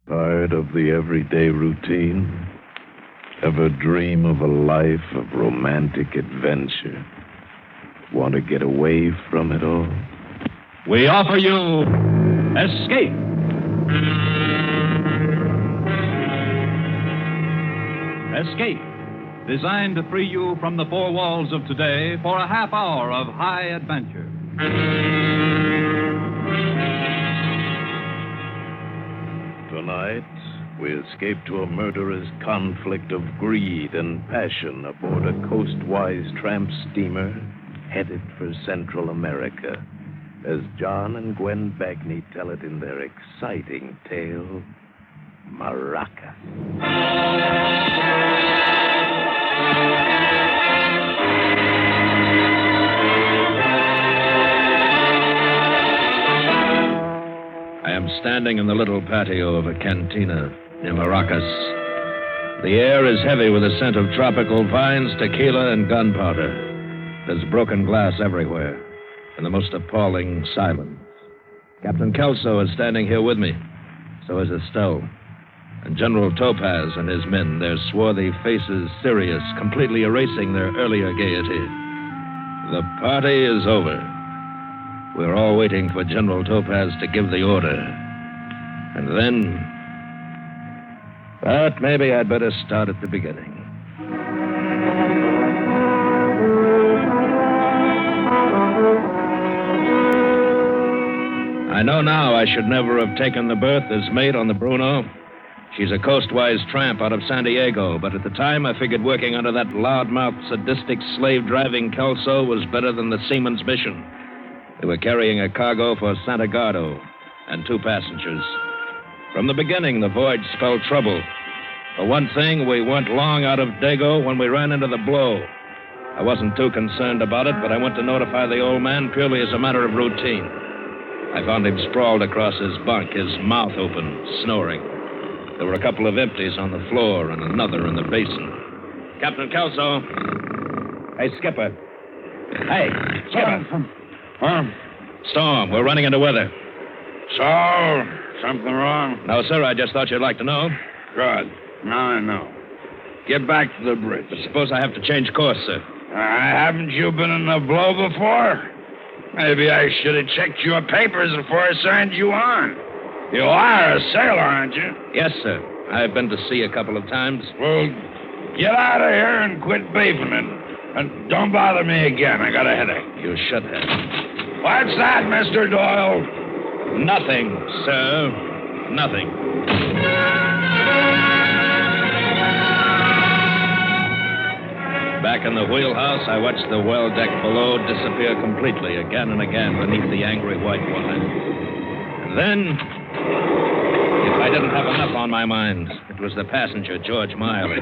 Tired of the everyday routine? Ever dream of a life of romantic adventure? Want to get away from it all? We offer you Escape. Escape, designed to free you from the four walls of today for a half hour of high adventure. Tonight, we escape to a murderous conflict of greed and passion aboard a coastwise tramp steamer headed for Central America, as John and Gwen Bagney tell it in their exciting tale, Maracas. I am standing in the little patio of a cantina near Maracas. The air is heavy with the scent of tropical vines, tequila, and gunpowder. There's broken glass everywhere, and the most appalling silence. Captain Kelso is standing here with me. So is Estelle. And General Topaz and his men, their swarthy faces serious, completely erasing their earlier gaiety. The party is over. We're all waiting for General Topaz to give the order. And then... But maybe I'd better start at the beginning. I know now I should never have taken the berth as mate on the Bruno. She's a coastwise tramp out of San Diego, but at the time I figured working under that loudmouth, sadistic, slave-driving Kelso was better than the seaman's mission. They were carrying a cargo for Santiago and 2 passengers. From the beginning, the voyage spelled trouble. For one thing, we weren't long out of Dago when we ran into the blow. I wasn't too concerned about it, but I went to notify the old man purely as a matter of routine. I found him sprawled across his bunk, his mouth open, snoring. There were a couple of empties on the floor and another in the basin. Captain Kelso. Hey, Skipper. Hey, Skipper. Storm. We're running into weather. So, something wrong? No, sir. I just thought you'd like to know. Good. Now I know. Get back to the bridge. But suppose I have to change course, sir. Haven't you been in a blow before? Maybe I should have checked your papers before I signed you on. You are a sailor, aren't you? Yes, sir. I've been to sea a couple of times. Well, get out of here and quit beefing it. And don't bother me again. I got a headache. You should have. What's that, Mr. Doyle? Nothing, sir. Nothing. Back in the wheelhouse, I watched the well deck below disappear completely again and again beneath the angry white wine. And then, if I didn't have enough on my mind, it was the passenger, George Miley.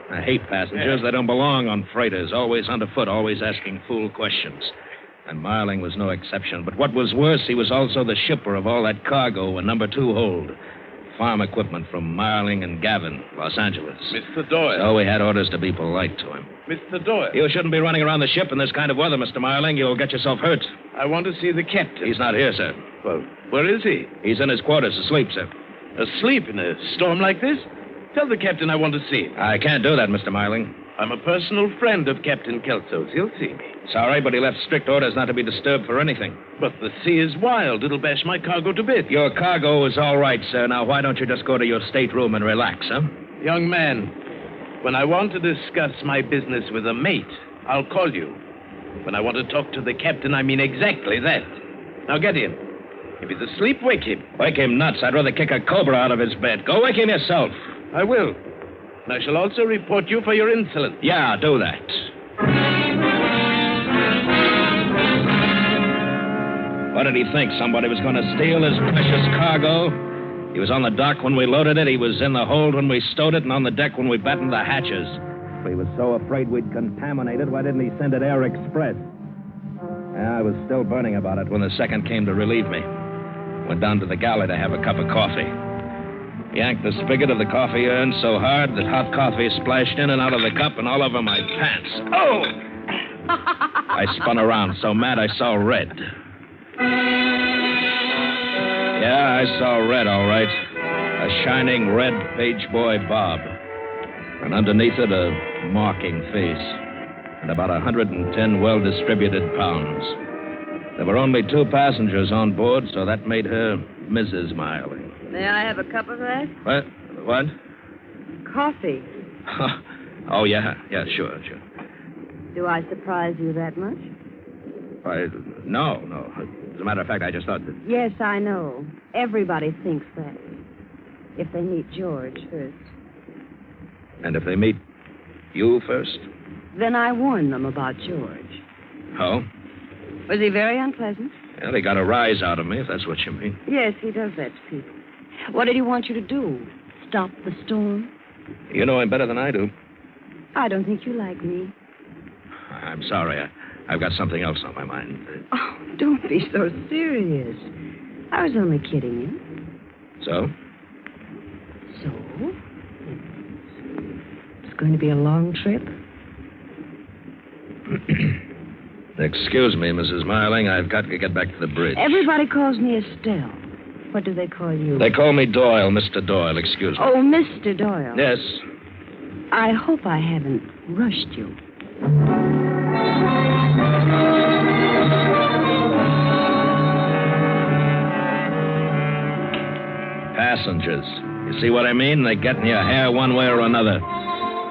I hate passengers. They don't belong on freighters, always underfoot, always asking fool questions. And Marling was no exception. But what was worse, he was also the shipper of all that cargo in number 2 hold. Farm equipment from Marling and Gavin, Los Angeles. Mr. Doyle. So we had orders to be polite to him. Mr. Doyle. You shouldn't be running around the ship in this kind of weather, Mr. Marling. You'll get yourself hurt. I want to see the captain. He's not here, sir. Well, where is he? He's in his quarters, asleep, sir. Asleep in a storm like this? Tell the captain I want to see him. I can't do that, Mr. Marling. I'm a personal friend of Captain Kelso's. He'll see me. Sorry, but he left strict orders not to be disturbed for anything. But the sea is wild. It'll bash my cargo to bits. Your cargo is all right, sir. Now, why don't you just go to your stateroom and relax, huh? Young man, when I want to discuss my business with a mate, I'll call you. When I want to talk to the captain, I mean exactly that. Now get in. If he's asleep, wake him. Wake him nuts. I'd rather kick a cobra out of his bed. Go wake him yourself. I will. And I shall also report you for your insolence. Yeah, do that. What did he think? Somebody was going to steal his precious cargo? He was on the dock when we loaded it. He was in the hold when we stowed it, and on the deck when we battened the hatches. If he was so afraid we'd contaminate it, why didn't he send it air express? I was still burning about it when the second came to relieve me. Went down to the galley to have a cup of coffee. Yanked the spigot of the coffee urn so hard that hot coffee splashed in and out of the cup and all over my pants. Oh! I spun around so mad I saw red. Yeah, I saw red, all right. a shining red page boy bob, and underneath it a marking face, and about 110 well-distributed pounds. There were only 2 passengers on board, so that made her Mrs. Miling. May I have a cup of that? What? Coffee. Oh, yeah, sure. Do I surprise you that much? No. As a matter of fact, I just thought that... Yes, I know. Everybody thinks that. If they meet George first. And if they meet you first? Then I warn them about George. Oh? Was he very unpleasant? Well, he got a rise out of me, if that's what you mean. Yes, he does that to people. What did he want you to do? Stop the storm? You know him better than I do. I don't think you like me. I'm sorry. I've got something else on my mind. Oh, don't be so serious. I was only kidding you. So? So? It's going to be a long trip? Excuse me, Mrs. Miling. I've got to get back to the bridge. Everybody calls me Estelle. What do they call you? They call me Doyle, Mr. Doyle. Excuse me. Oh, Mr. Doyle. Yes. I hope I haven't rushed you. Passengers. You see what I mean? They get in your hair one way or another.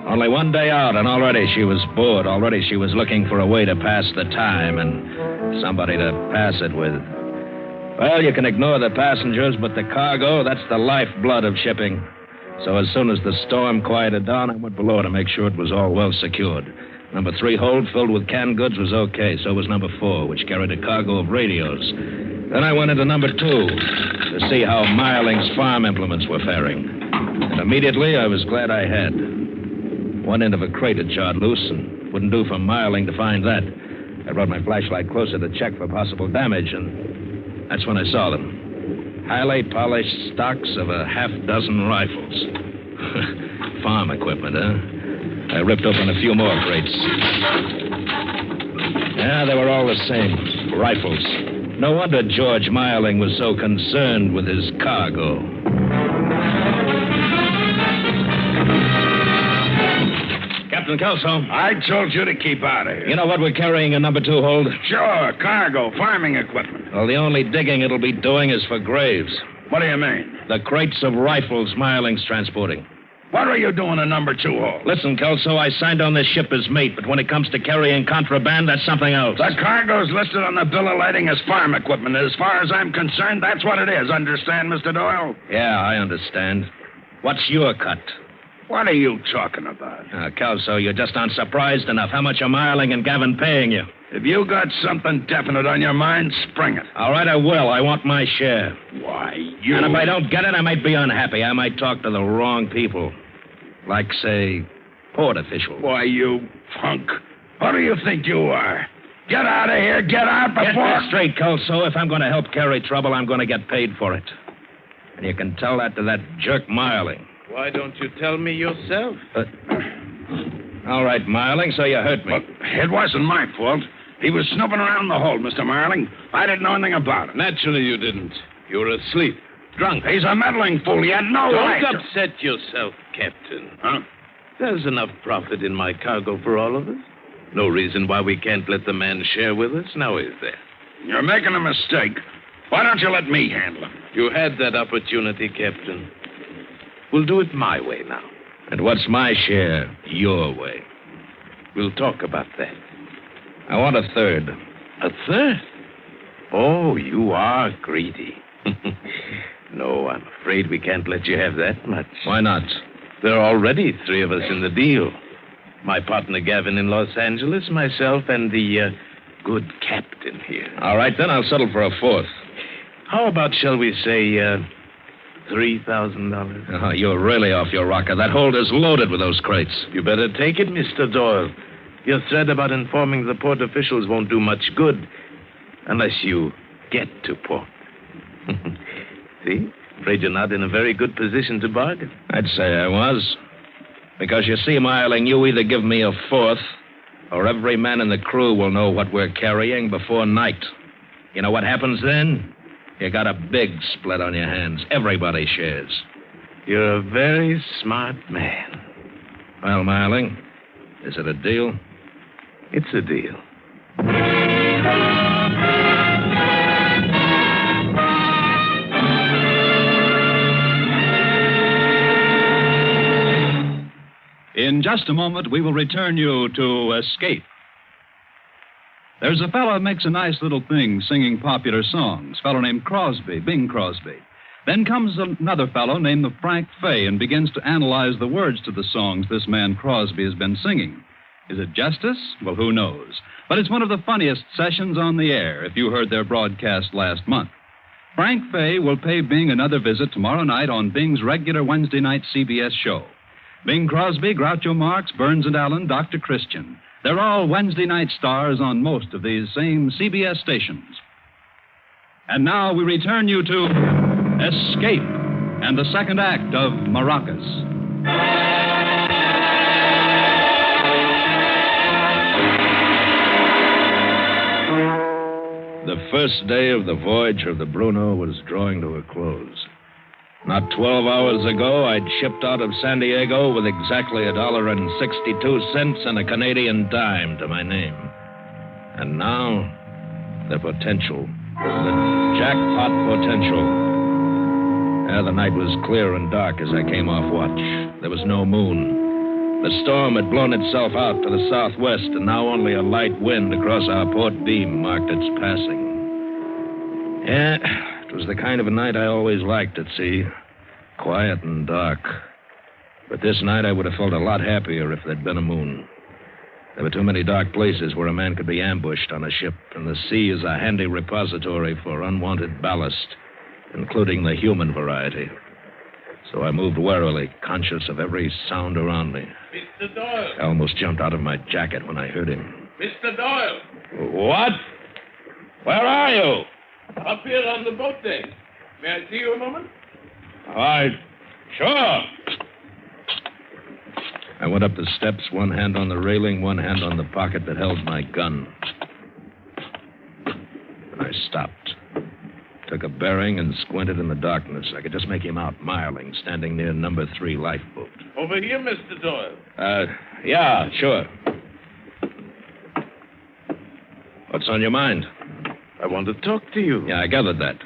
Only one day out, and already she was bored. Already she was looking for a way to pass the time and somebody to pass it with. Well, you can ignore the passengers, but the cargo, that's the lifeblood of shipping. So as soon as the storm quieted down, I went below to make sure it was all well secured. Number 3 hold filled with canned goods was okay. So was number 4, which carried a cargo of radios. Then I went into number 2 to see how Miling's farm implements were faring. And immediately I was glad I had. One end of a crate had jarred loose, and wouldn't do for Miling to find that. I brought my flashlight closer to check for possible damage, and that's when I saw them. Highly polished stocks of a half-dozen rifles. Farm equipment, huh? I ripped open a few more crates. Yeah, they were all the same. Rifles. No wonder George Miling was so concerned with his cargo. Captain Kelso. I told you to keep out of here. You know what we're carrying in number 2 hold? Sure, cargo, farming equipment. Well, the only digging it'll be doing is for graves. What do you mean? The crates of rifles Miling's transporting. What are you doing in number 2 hold? Listen, Kelso, I signed on this ship as mate, but when it comes to carrying contraband, that's something else. The cargo's listed on the bill of lading as farm equipment. As far as I'm concerned, that's what it is. Understand, Mr. Doyle? Yeah, I understand. What's your cut? What are you talking about? Kelso, you just aren't surprised enough. How much are Miling and Gavin paying you? If you got something definite on your mind, spring it. All right, I will. I want my share. Why, you... And if I don't get it, I might be unhappy. I might talk to the wrong people. Like, say, port officials. Why, you punk. Who do you think you are? Get out of here. Get out before... Get that straight, Kelso. If I'm going to help carry trouble, I'm going to get paid for it. And you can tell that to that jerk Miling. Why don't you tell me yourself? All right, Miling, so you hurt me. Look, it wasn't my fault. He was snooping around the hold, Mr. Marling. I didn't know anything about it. Naturally you didn't. You were asleep. Drunk. He's a meddling fool. He had no right Don't to... upset yourself, Captain. Huh? There's enough profit in my cargo for all of us. No reason why we can't let the man share with us, now is there? You're making a mistake. Why don't you let me handle him? You had that opportunity, Captain. We'll do it my way now. And what's my share your way? We'll talk about that. I want a third. A third? Oh, you are greedy. No, I'm afraid we can't let you have that much. Why not? There are already 3 of us in the deal. My partner Gavin in Los Angeles, myself, and the good captain here. All right, then I'll settle for a 4th. How about, shall we say, $3,000? Oh, you're really off your rocker. That hold is loaded with those crates. You better take it, Mr. Doyle. Your threat about informing the port officials won't do much good unless you get to port. See? Afraid you're not in a very good position to bargain. I'd say I was. Because you see, Miling, you either give me a 4th, or every man in the crew will know what we're carrying before night. You know what happens then? You got a big split on your hands. Everybody shares. You're a very smart man. Well, Marling, is it a deal? It's a deal. In just a moment, we will return you to Escape. There's a fellow who makes a nice little thing singing popular songs, a fellow named Crosby, Bing Crosby. Then comes another fellow named Frank Fay and begins to analyze the words to the songs this man Crosby has been singing. Is it justice? Well, who knows? But it's one of the funniest sessions on the air, if you heard their broadcast last month. Frank Fay will pay Bing another visit tomorrow night on Bing's regular Wednesday night CBS show. Bing Crosby, Groucho Marx, Burns and Allen, Dr. Christian. They're all Wednesday night stars on most of these same CBS stations. And now we return you to Escape and the second act of Maracas. The first day of the voyage of the Bruno was drawing to a close. Not 12 hours ago, I'd shipped out of San Diego with exactly $1.62 and a Canadian dime to my name. And now, the potential. The jackpot potential. The night was clear and dark as I came off watch. There was no moon. The storm had blown itself out to the southwest, and now only a light wind across our port beam marked its passing. Yeah, it was the kind of a night I always liked at sea. Quiet and dark. But this night I would have felt a lot happier if there'd been a moon. There were too many dark places where a man could be ambushed on a ship, and the sea is a handy repository for unwanted ballast, including the human variety. So I moved warily, conscious of every sound around me. Mr. Doyle! I almost jumped out of my jacket when I heard him. Mr. Doyle! What? Where are you? Up here on the boat deck. May I see you a moment? Sure. I went up the steps, one hand on the railing, one hand on the pocket that held my gun. And I stopped. Took a bearing and squinted in the darkness. I could just make him out, Marling, standing near number 3 lifeboat. Over here, Mr. Doyle. Yeah, sure. What's on your mind? I want to talk to you. Yeah, I gathered that.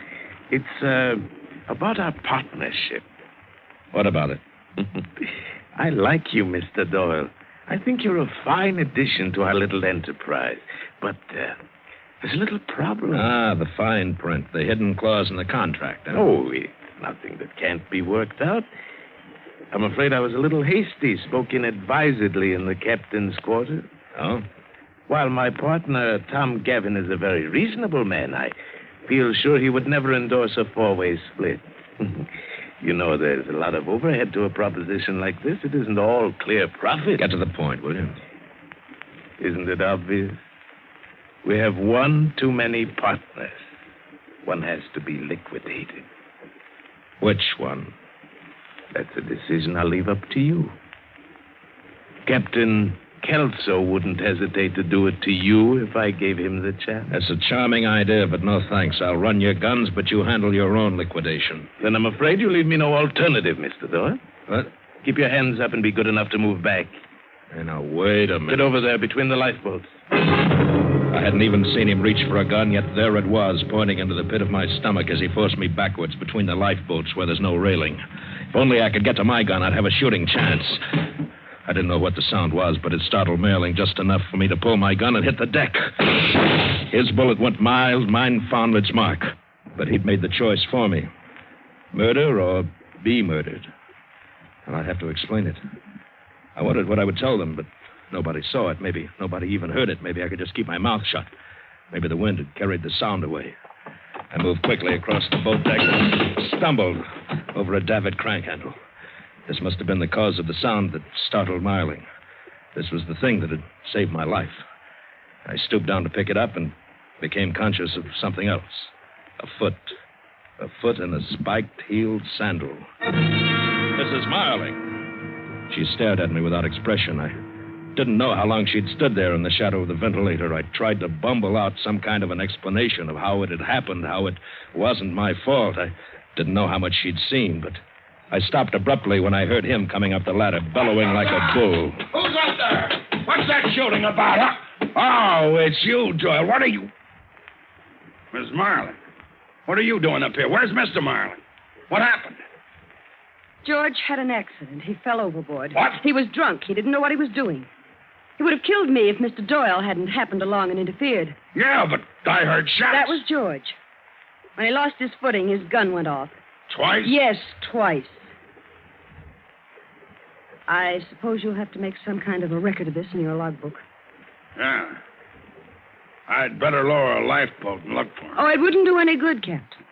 It's, about our partnership. What about it? I like you, Mr. Doyle. I think you're a fine addition to our little enterprise. But, there's a little problem. Ah, the fine print, the hidden clause in the contract. Huh? Oh, it's nothing that can't be worked out. I'm afraid I was a little hasty, spoke inadvisedly in the captain's quarters. Oh? While my partner, Tom Gavin, is a very reasonable man, I feel sure he would never endorse a 4-way split. You know, there's a lot of overhead to a proposition like this. It isn't all clear profit. Get to the point, will you? Isn't it obvious? We have one too many partners. One has to be liquidated. Which one? That's a decision I'll leave up to you. Captain Kelso wouldn't hesitate to do it to you if I gave him the chance. That's a charming idea, but no thanks. I'll run your guns, but you handle your own liquidation. Then I'm afraid you leave me no alternative, Mr. Doyle. What? Keep your hands up and be good enough to move back. Hey, now, wait a minute. Get over there between the lifeboats. I hadn't even seen him reach for a gun, yet there it was, pointing into the pit of my stomach as he forced me backwards between the lifeboats where there's no railing. If only I could get to my gun, I'd have a shooting chance. I didn't know what the sound was, but it startled Marling just enough for me to pull my gun and hit the deck. His bullet went miles, mine found its mark. But he'd made the choice for me. Murder or be murdered. And I'd have to explain it. I wondered what I would tell them, but nobody saw it. Maybe nobody even heard it. Maybe I could just keep my mouth shut. Maybe the wind had carried the sound away. I moved quickly across the boat deck and stumbled over a davit crank handle. This must have been the cause of the sound that startled Marling. This was the thing that had saved my life. I stooped down to pick it up and became conscious of something else. A foot. A foot in a spiked-heeled sandal. Mrs. Marling. She stared at me without expression. I didn't know how long she'd stood there in the shadow of the ventilator. I tried to bumble out some kind of an explanation of how it had happened, how it wasn't my fault. I didn't know how much she'd seen, but I stopped abruptly when I heard him coming up the ladder, bellowing like a bull. Who's up there? What's that shooting about, huh? Oh, it's you, Doyle. What are you... Miss Marlin, what are you doing up here? Where's Mr. Marlin? What happened? George had an accident. He fell overboard. What? He was drunk. He didn't know what he was doing. He would have killed me if Mr. Doyle hadn't happened along and interfered. Yeah, but I heard shots. That was George. When he lost his footing, his gun went off. Twice? Yes, twice. I suppose you'll have to make some kind of a record of this in your logbook. Yeah. I'd better lower a lifeboat and look for him. Oh, it wouldn't do any good, Captain.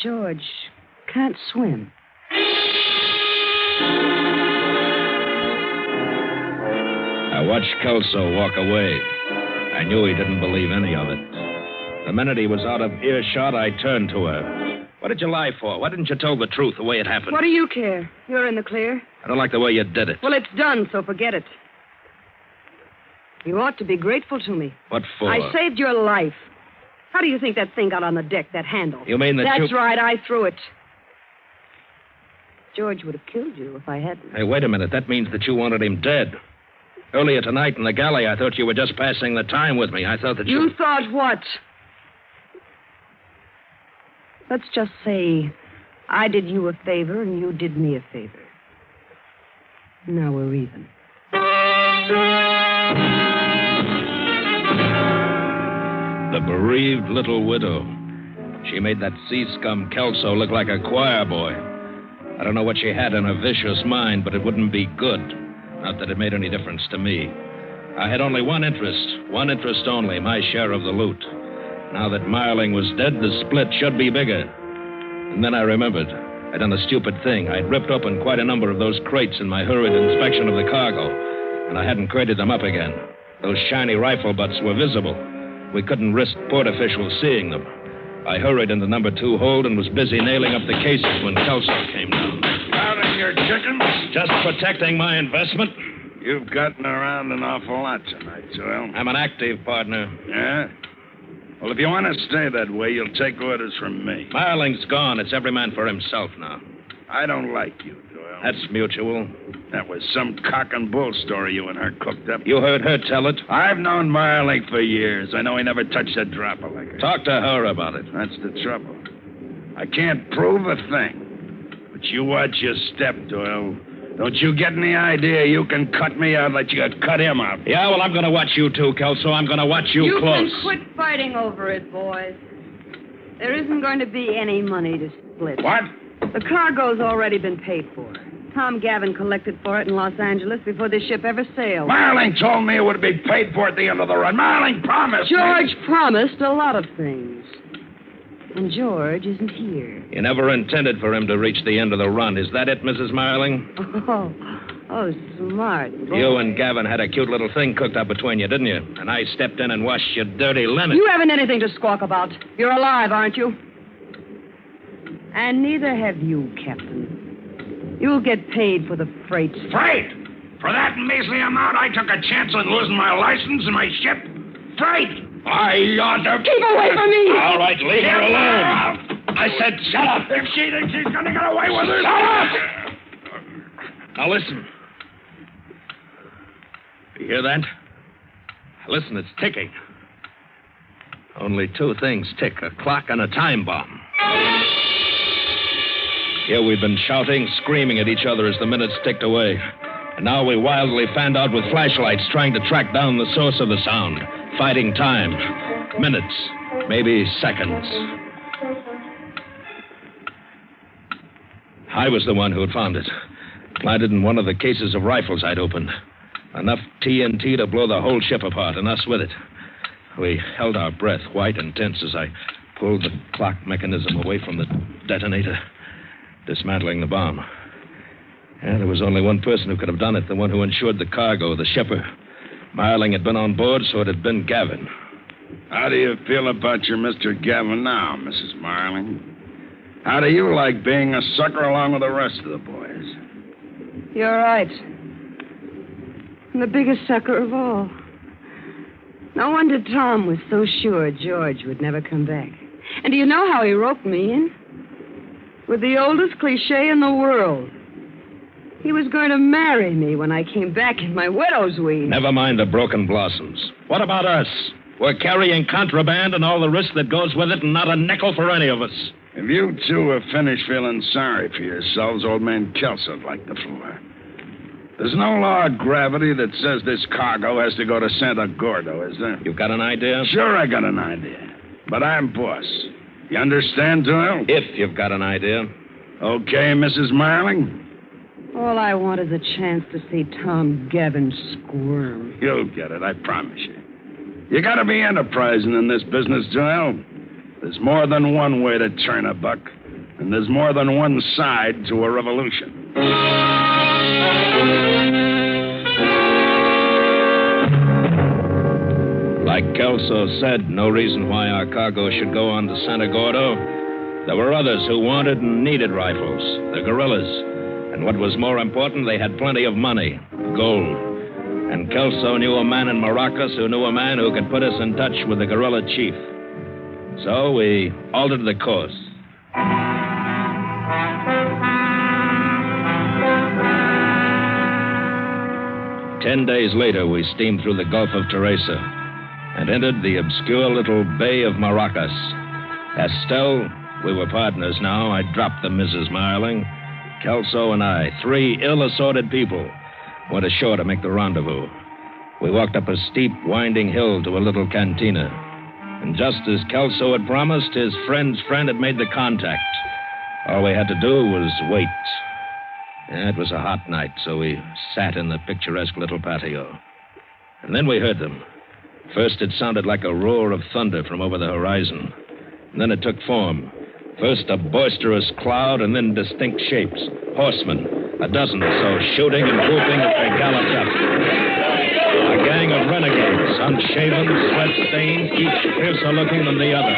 George can't swim. I watched Kelso walk away. I knew he didn't believe any of it. The minute he was out of earshot, I turned to her. What did you lie for? Why didn't you tell the truth the way it happened? What do you care? You're in the clear. I don't like the way you did it. Well, it's done, so forget it. You ought to be grateful to me. What for? I saved your life. How do you think that thing got on the deck, that handle? You mean that That's right, I threw it. George would have killed you if I hadn't. Hey, wait a minute. That means that you wanted him dead. Earlier tonight in the galley, I thought you were just passing the time with me. I thought that You thought what? Let's just say I did you a favor and you did me a favor. Now we're even. The bereaved little widow. She made that sea scum Kelso look like a choir boy. I don't know what she had in her vicious mind, but it wouldn't be good. Not that it made any difference to me. I had only one interest only, my share of the loot. Now that Marling was dead, the split should be bigger. And then I remembered. I'd done a stupid thing. I'd ripped open quite a number of those crates in my hurried inspection of the cargo, and I hadn't crated them up again. Those shiny rifle butts were visible. We couldn't risk port officials seeing them. I hurried into number 2 hold and was busy nailing up the cases when Kelso came down. Counting your chickens? Just protecting my investment. You've gotten around an awful lot tonight, Doyle. I'm an active partner. Yeah? Well, if you want to stay that way, you'll take orders from me. Marling's gone. It's every man for himself now. I don't like you, Doyle. That's mutual. That was some cock and bull story you and her cooked up. You heard her tell it. I've known Marling for years. I know he never touched a drop of liquor. Talk to her about it. That's the trouble. I can't prove a thing. But you watch your step, Doyle. Don't you get any idea you can cut me out like you could cut him out. Yeah, well, I'm going to watch you too, Kelso. I'm going to watch you close. You can quit fighting over it, boys. There isn't going to be any money to split. What? The cargo's already been paid for. Tom Gavin collected for it in Los Angeles before this ship ever sailed. Marling told me it would be paid for at the end of the run. Marling promised George me. promised a lot of things. And George isn't here. You never intended for him to reach the end of the run. Is that it, Mrs. Marling? Oh, smart boy. You and Gavin had a cute little thing cooked up between you, didn't you? And I stepped in and washed your dirty linen. You haven't anything to squawk about. You're alive, aren't you? And neither have you, Captain. You'll get paid for the freight. Freight? For that measly amount, I took a chance on losing my license and my ship? Freight? I ought to... Keep away from me! All right, leave her alone. I said shut up. If she thinks she's going to get away with it... Shut up! Now listen. You hear that? Listen, it's ticking. Only 2 things tick, a clock and a time bomb. Here we've been shouting, screaming at each other as the minutes ticked away. And now we wildly fanned out with flashlights, trying to track down the source of the sound. Fighting time. Minutes, maybe seconds. I was the one who had found it. Planted in one of the cases of rifles I'd opened. Enough TNT to blow the whole ship apart, and us with it. We held our breath, white and tense, as I pulled the clock mechanism away from the detonator, dismantling the bomb. And there was only one person who could have done it, the one who insured the cargo, the shipper. Marling had been on board, so it had been Gavin. How do you feel about your Mr. Gavin now, Mrs. Marling? How do you like being a sucker along with the rest of the boys? You're right. I'm the biggest sucker of all. No wonder Tom was so sure George would never come back. And do you know how he roped me in? with the oldest cliche in the world. He was going to marry me when I came back in my widow's weed. Never mind the broken blossoms. What about us? We're carrying contraband and all the risk that goes with it, and not a nickel for any of us. If you two are finished feeling sorry for yourselves, old man Kelso'd like the floor. There's no law of gravity that says this cargo has to go to Santa Gordo, is there? You've got an idea? Sure, I got an idea. But I'm boss. You understand, Doyle? If you've got an idea. Okay, Mrs. Marling? All I want is a chance to see Tom Gavin squirm. You'll get it, I promise you. You gotta be enterprising in this business, Doyle. There's more than one way to turn a buck, and there's more than one side to a revolution. Like Kelso said, no reason why our cargo should go on to Santa Gordo. There were others who wanted and needed rifles, the guerrillas. And what was more important, they had plenty of money, gold. And Kelso knew a man in Maracas who knew a man who could put us in touch with the guerrilla chief. So we altered the course. 10 days later, we steamed through the Gulf of Teresa and entered the obscure little Bay of Maracas. Estelle, we were partners now. I dropped the Mrs. Marling. Kelso and I, 3 ill-assorted people, went ashore to make the rendezvous. We walked up a steep, winding hill to a little cantina. And just as Kelso had promised, his friend's friend had made the contact. All we had to do was wait. Yeah, it was a hot night, so we sat in the picturesque little patio. And then we heard them. First, it sounded like a roar of thunder from over the horizon. And then it took form. First a boisterous cloud, and then distinct shapes. Horsemen, a dozen or so, shooting and whooping as they galloped up. A gang of renegades, unshaven, sweat-stained, each fiercer looking than the other.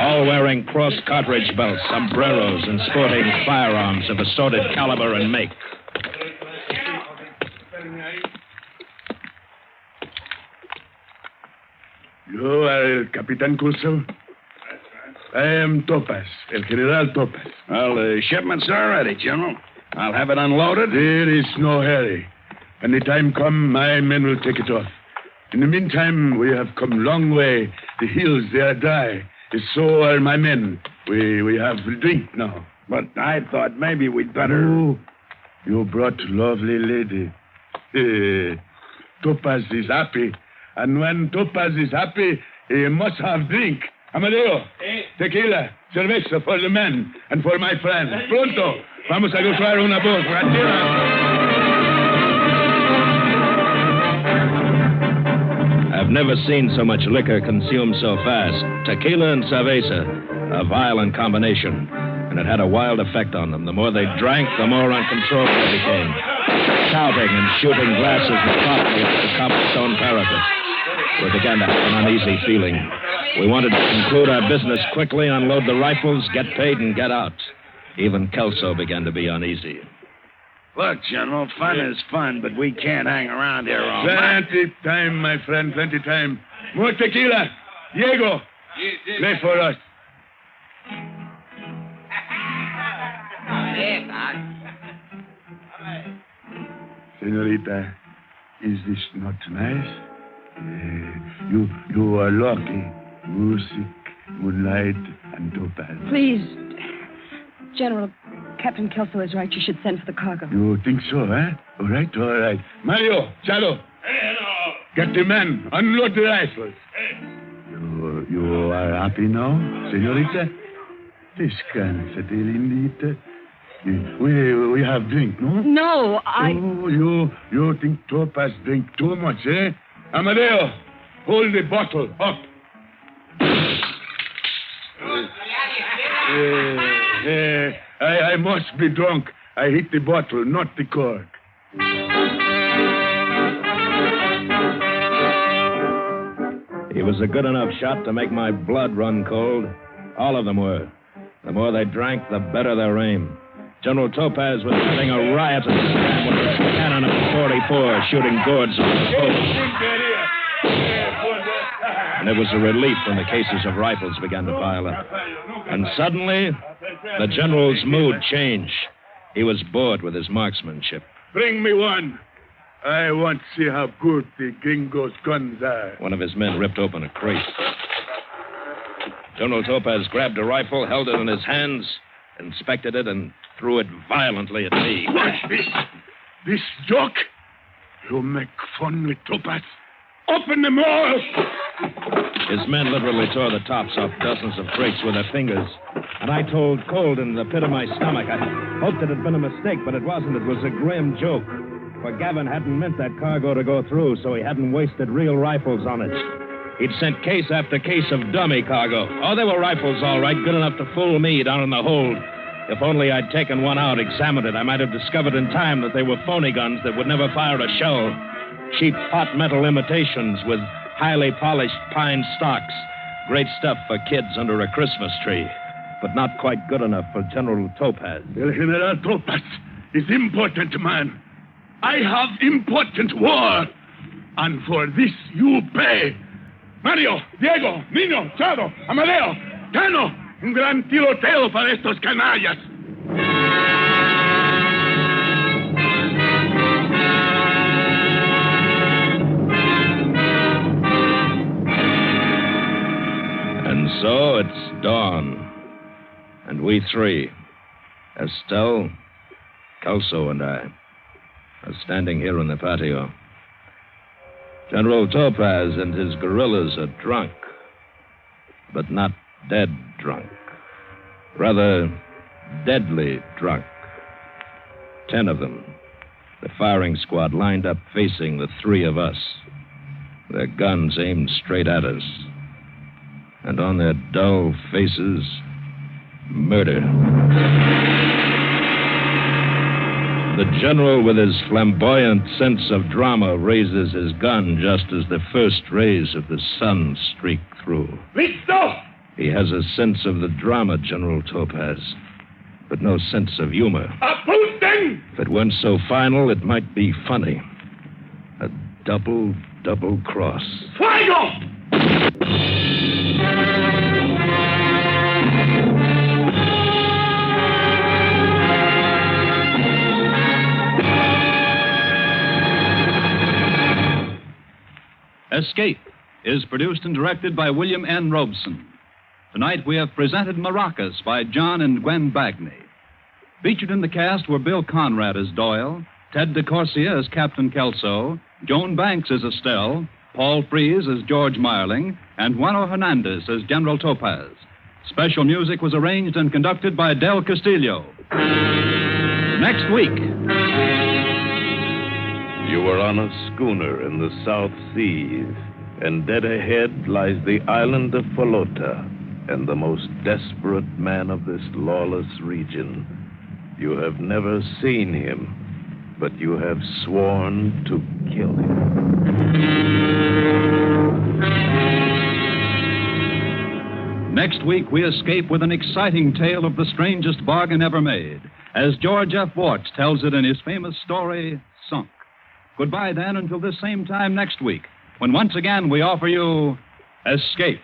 All wearing crossed cartridge belts, sombreros, and sporting firearms of assorted caliber and make. You are El Capitan Curso? I am Topaz, El General Topaz. Well, the shipment's all ready, General. I'll have it unloaded. There is no hurry. When the time comes, my men will take it off. In the meantime, we have come a long way. The hills, they are dry. So are my men. We have drink now. But I thought maybe we'd better... Oh, you brought lovely lady. Topaz is happy. And when Topaz is happy, he must have drink. Amadeo, tequila, cerveza for the men and for my friend. Pronto. Vamos a gozar una voz. I've never seen so much liquor consumed so fast. Tequila and cerveza, a violent combination. And it had a wild effect on them. The more they drank, the more uncontrollable they became. Shouting and shooting glasses and coffee at the cobblestone parapet. We began to have an uneasy feeling. We wanted to conclude our business quickly, unload the rifles, get paid, and get out. Even Kelso began to be uneasy. Look, General, fun is fun, but we can't hang around here all night. Plenty time, my friend, plenty time. More tequila. Diego, play for us. Senorita, is this not nice? You are lucky. Music, moonlight, and topaz. Please, General, Captain Kelso is right. You should send for the cargo. You think so, eh? All right, all right. Mario, Chalo. Get the men. Unload the rifles. You are happy now, senorita? Descansate, lindita. We have drink, no? No, Oh, you think Topaz drink too much, eh? Amadeo, hold the bottle up. I must be drunk. I hit the bottle, not the cork. He was a good enough shot to make my blood run cold. All of them were. The more they drank, the better their aim. General Topaz was having a riot at the stand with his cannon of 44 shooting gourds on the post. And it was a relief when the cases of rifles began to pile up. And suddenly, The general's mood changed. He was bored with his marksmanship. Bring me one. I want to see how good the gringo's guns are. One of his men ripped open a crate. General Topaz grabbed a rifle, held it in his hands, inspected it, and threw it violently at me. What? This joke? You make fun with Topaz? Open them all! His men literally tore the tops off dozens of crates with their fingers. And I told cold in the pit of my stomach. I hoped it had been a mistake, but it wasn't. It was a grim joke. For Gavin hadn't meant that cargo to go through, so he hadn't wasted real rifles on it. He'd sent case after case of dummy cargo. Oh, they were rifles, all right, good enough to fool me down in the hold. If only I'd taken one out, examined it, I might have discovered in time that they were phony guns that would never fire a shell. Cheap pot metal imitations with highly polished pine stocks. Great stuff for kids under a Christmas tree, but not quite good enough for General Topaz. El General Topaz is important, man. I have important war. And for this, you pay. Mario, Diego, Nino, Charo, Amadeo, Cano, un gran tiroteo para estos canallas. And so it's dawn. And we three, Estelle, Kelso, and I, are standing here in the patio. General Topaz and his guerrillas are drunk, but not dead drunk. Rather, deadly drunk. 10 of them. The firing squad lined up facing the 3 of us. Their guns aimed straight at us. And on their dull faces, murder. The general, with his flamboyant sense of drama, raises his gun just as the first rays of the sun streak through. Listo! He has a sense of the drama, General Topaz, but no sense of humor. Apunten! If it weren't so final, it might be funny. A double cross. Fuego! Escape is produced and directed by William N. Robeson. Tonight we have presented Maracas by John and Gwen Bagney. Featured in the cast were Bill Conrad as Doyle, Ted DeCorsia as Captain Kelso, Joan Banks as Estelle, Paul Frees as George Marling, and Juano Hernandez as General Topaz. Special music was arranged and conducted by Del Castillo. Next week. You were on a schooner in the South Seas, and dead ahead lies the island of Falota, and the most desperate man of this lawless region. You have never seen him, but you have sworn to kill him. Next week, we escape with an exciting tale of the strangest bargain ever made, as George F. Warts tells it in his famous story, Sunk. Goodbye, then, until this same time next week, when once again we offer you Escape.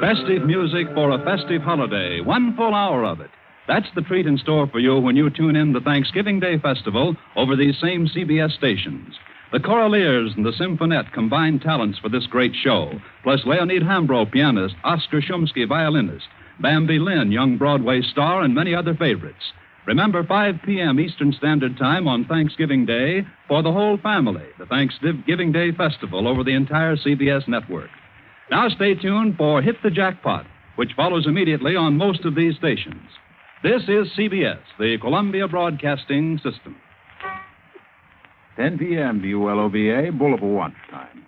Festive music for a festive holiday, 1 full hour of it. That's the treat in store for you when you tune in the Thanksgiving Day Festival over these same CBS stations. The Choraliers and the Symphonette combine talents for this great show, plus Leonid Hambro, pianist, Oscar Shumsky, violinist, Bambi Lynn, young Broadway star, and many other favorites. Remember, 5 p.m. Eastern Standard Time on Thanksgiving Day for the whole family, the Thanksgiving Day Festival over the entire CBS network. Now stay tuned for Hit the Jackpot, which follows immediately on most of these stations. This is CBS, the Columbia Broadcasting System. 10 p.m. WLOVA, Boulevard Watch Time.